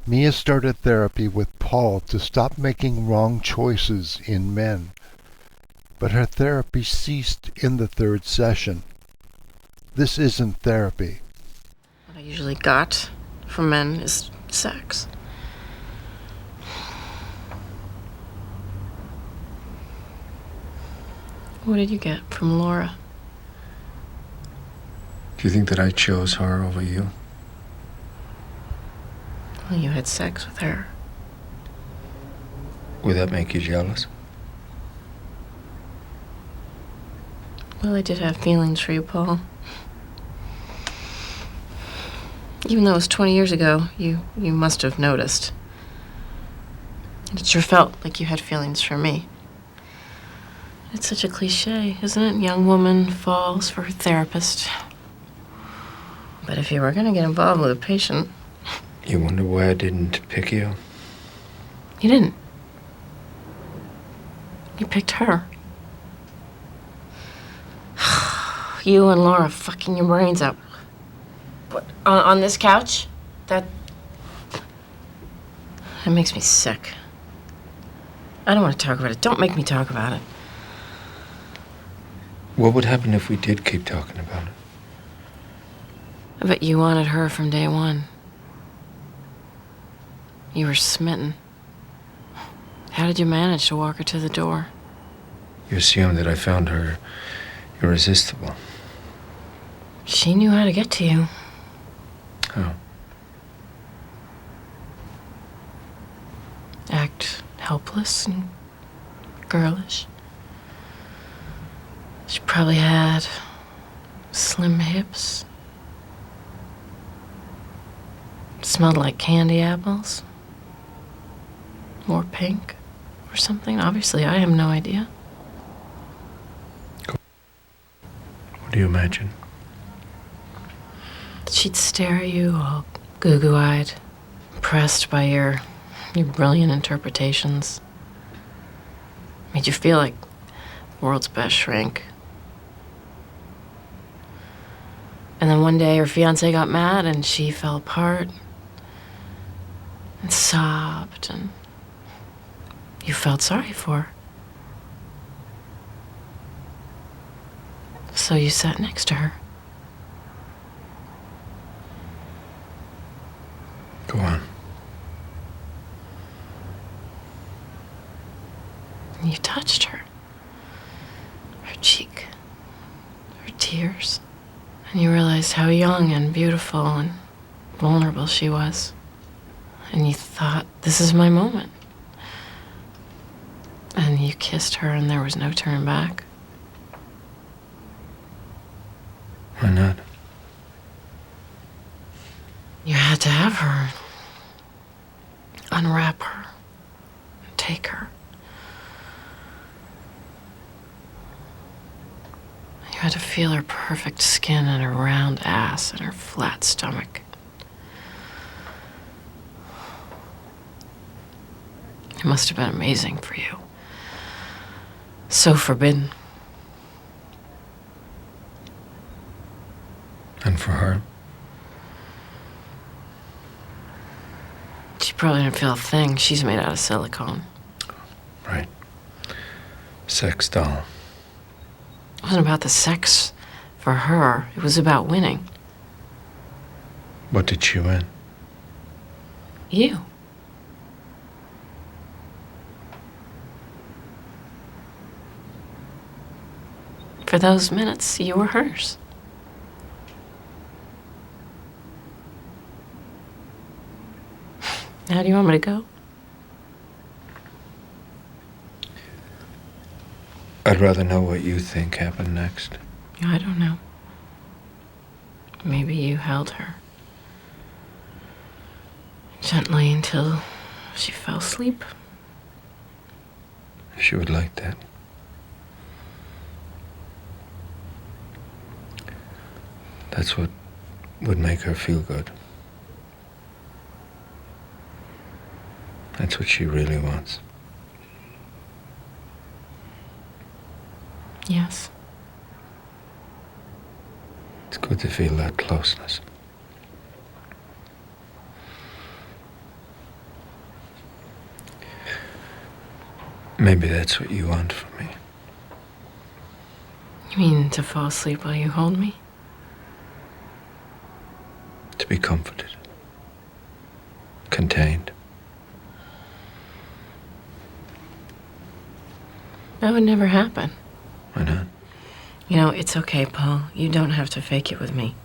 Mia started therapy with Paul to stop making wrong choices in men, but her therapy ceased in the third session. This isn't therapy. What I usually got from men is sex. What did you get from Laura? Do you think that I chose her over you? Well, you had sex with her. Would that make you jealous? Well, I did have feelings for you, Paul. Even though it was 20 years ago, you must have noticed. It sure felt like you had feelings for me. It's such a cliche, isn't it? Young woman falls for her therapist. But if you were gonna get involved with a patient... You wonder why I didn't pick you? You didn't. You picked her. You and Laura fucking your brains out. What, on this couch? That makes me sick. I don't want to talk about it. Don't make me talk about it. What would happen if we did keep talking about it? I bet you wanted her from day one. You were smitten. How did you manage to walk her to the door? You assume that I found her irresistible. She knew how to get to you. How? Act helpless and girlish. She probably had slim hips. Smelled like candy apples. Or pink. Or something. Obviously, I have no idea. What do you imagine? She'd stare at you all goo-goo-eyed, impressed by your brilliant interpretations. Made you feel like the world's best shrink. And then one day her fiancé got mad and she fell apart and sobbed, and you felt sorry for her. So you sat next to her. Go on. And you touched her. Her cheek. Her tears. And you realized how young and beautiful and vulnerable she was. And you thought, this is my moment. And you kissed her and there was no turning back. Why not? You had to have her. Unwrap her. And take her. You had to feel her perfect skin and her round ass and her flat stomach. It must have been amazing for you. So forbidden. And for her? She probably didn't feel a thing. She's made out of silicone. Right. Sex doll. It wasn't about the sex for her. It was about winning. What did she win? You. For those minutes, you were hers. How do you want me to go? I'd rather know what you think happened next. I don't know. Maybe you held her gently until she fell asleep. She would like that. That's what would make her feel good. That's what she really wants. Yes. It's good to feel that closeness. Maybe that's what you want from me. You mean to fall asleep while you hold me? To be comforted. Contained. That would never happen. Why not? You know, it's okay, Paul. You don't have to fake it with me.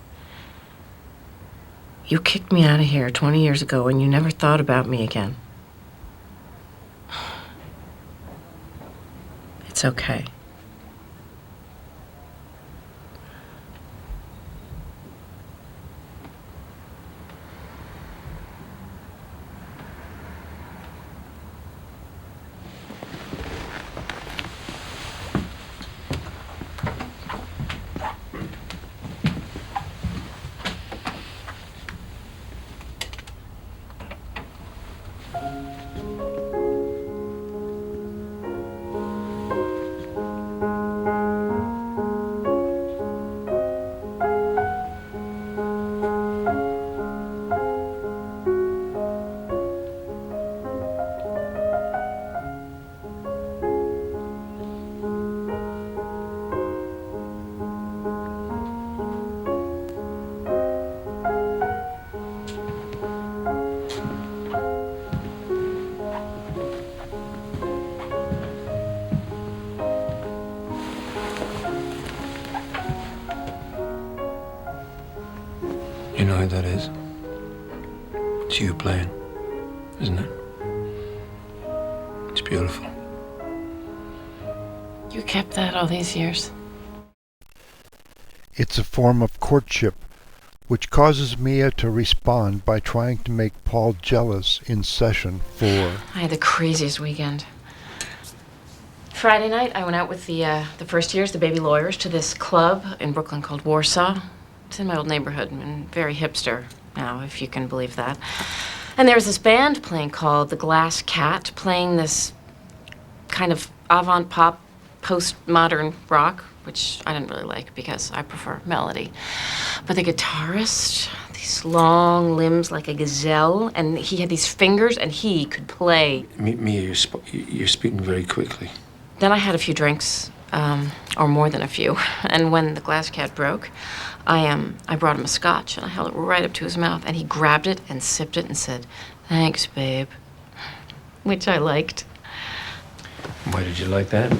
You kicked me out of here 20 years ago and you never thought about me again. It's okay. You know who that is? It's you playing, isn't it? It's beautiful. You kept that all these years? It's a form of courtship, which causes Mia to respond by trying to make Paul jealous in session 4. I had the craziest weekend. Friday night, I went out with the first years, the baby lawyers, to this club in Brooklyn called Warsaw. It's in my old neighborhood and very hipster now, if you can believe that. And there was this band playing called The Glass Cat, playing this kind of avant-pop, post-modern rock, which I didn't really like because I prefer melody. But the guitarist, these long limbs like a gazelle, and he had these fingers, and he could play. Mia, you're speaking very quickly. Then I had a few drinks, or more than a few, and when the Glass Cat broke, I brought him a scotch, and I held it right up to his mouth, and he grabbed it and sipped it and said, "Thanks, babe," which I liked. Why did you like that?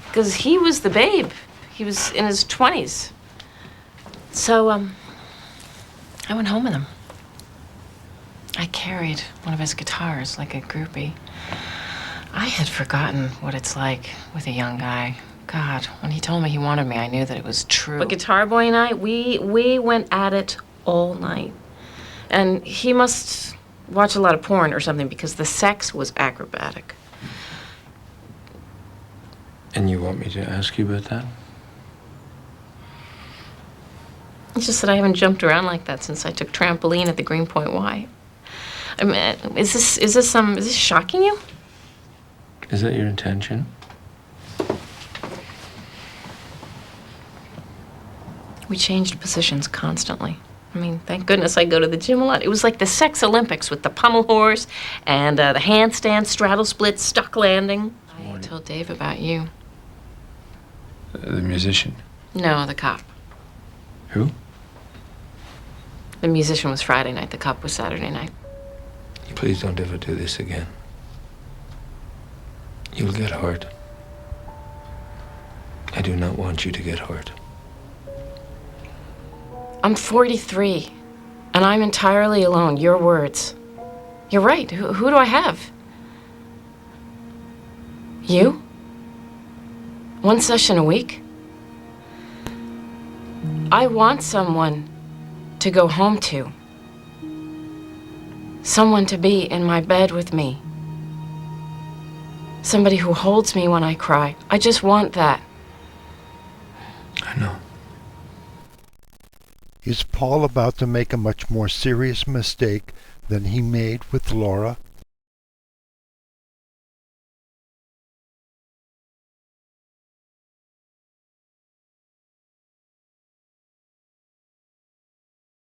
Because he was the babe. He was in his 20s. So, I went home with him. I carried one of his guitars like a groupie. I had forgotten what it's like with a young guy. God, when he told me he wanted me, I knew that it was true. But Guitar Boy and I, we went at it all night. And he must watch a lot of porn or something because the sex was acrobatic. And you want me to ask you about that? It's just that I haven't jumped around like that since I took trampoline at the Greenpoint Y. I mean, is this shocking you? Is that your intention? We changed positions constantly. I mean, thank goodness I go to the gym a lot. It was like the sex Olympics with the pommel horse and the handstand, straddle split, stuck landing. I told Dave about you. The musician. No, the cop. Who? The musician was Friday night, the cop was Saturday night. Please don't ever do this again. You'll get hurt. I do not want you to get hurt. I'm 43, and I'm entirely alone. Your words. You're right. Who do I have? You? One session a week? I want someone to go home to. Someone to be in my bed with me. Somebody who holds me when I cry. I just want that. I know. Is Paul about to make a much more serious mistake than he made with Laura?